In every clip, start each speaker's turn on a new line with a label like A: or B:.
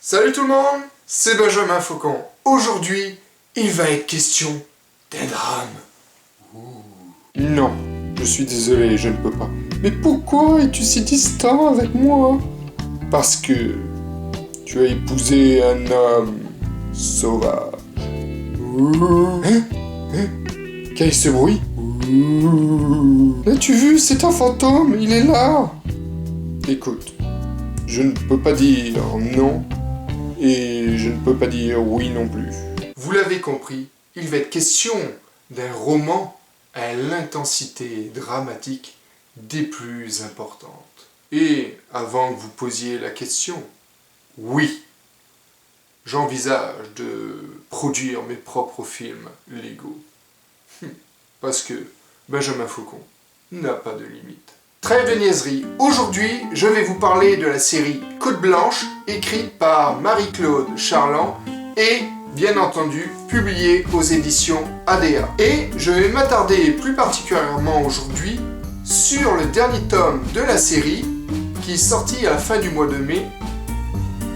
A: Salut tout le monde, c'est Benjamin Faucon. Aujourd'hui, il va être question d'un drame.
B: Non, je suis désolé, je ne peux pas. Mais pourquoi es-tu si distant avec moi? Parce que tu as épousé un homme sauvage. Quel est ce bruit? L'as-tu vu? C'est un fantôme, il est là. Écoute, je ne peux pas dire non, et je ne peux pas dire oui non plus.
A: Vous l'avez compris, il va être question d'un roman à l'intensité dramatique des plus importantes. Et avant que vous posiez la question, oui, j'envisage de produire mes propres films Lego. Parce que Benjamin Faucon n'a pas de limite. Trêve de niaiserie, aujourd'hui je vais vous parler de la série Côte Blanche, écrite par Marie-Claude Charland et bien entendu publiée aux éditions ADA. Et je vais m'attarder plus particulièrement aujourd'hui sur le dernier tome de la série qui est sorti à la fin du mois de mai.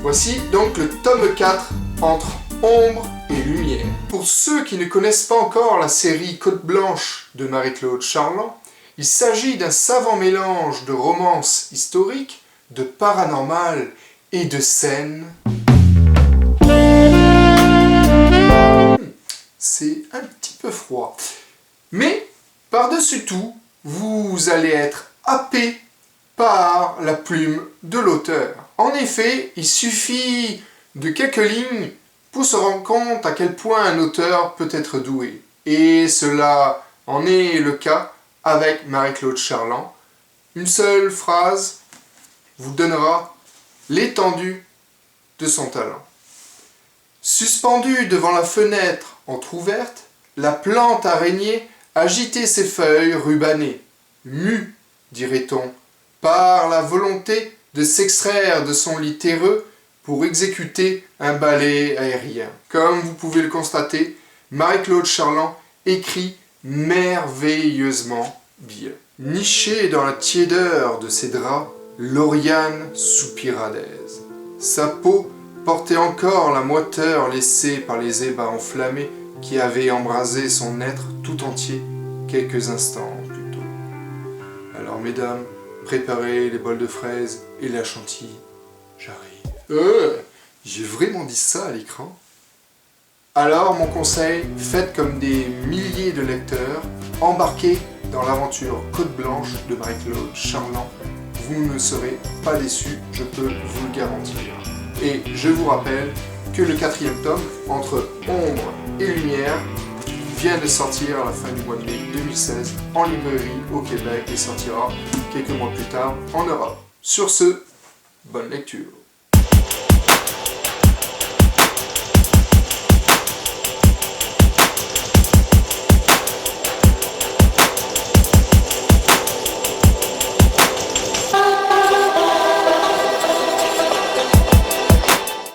A: Voici donc le tome 4 entre ombre et lumière. Pour ceux qui ne connaissent pas encore la série Côte Blanche de Marie-Claude Charland, il s'agit d'un savant mélange de romance historique, de paranormal et de scènes. C'est un petit peu froid. Mais, par-dessus tout, vous allez être happé par la plume de l'auteur. En effet, il suffit de quelques lignes pour se rendre compte à quel point un auteur peut être doué. Et cela en est le cas avec Marie-Claude Charland. Une seule phrase vous donnera l'étendue de son talent. Suspendue devant la fenêtre entr'ouverte, la plante araignée agitait ses feuilles rubanées, mue, dirait-on, par la volonté de s'extraire de son lit terreux pour exécuter un ballet aérien. Comme vous pouvez le constater, Marie-Claude Charland écrit merveilleusement bien. Nichée dans la tiédeur de ses draps, Lauriane soupira d'aise. Sa peau portait encore la moiteur laissée par les ébats enflammés qui avaient embrasé son être tout entier quelques instants plus tôt. Alors mesdames, préparez les bols de fraises et la chantilly. J'arrive. J'ai vraiment dit ça à l'écran? Alors, mon conseil, faites comme des milliers de lecteurs, embarquez dans l'aventure Côte Blanche de Marie-Claude Charland. Vous ne serez pas déçus, je peux vous le garantir. Et je vous rappelle que le 4e tome, entre ombre et lumière, vient de sortir à la fin du mois de mai 2016 en librairie au Québec et sortira quelques mois plus tard en Europe. Sur ce, bonne lecture.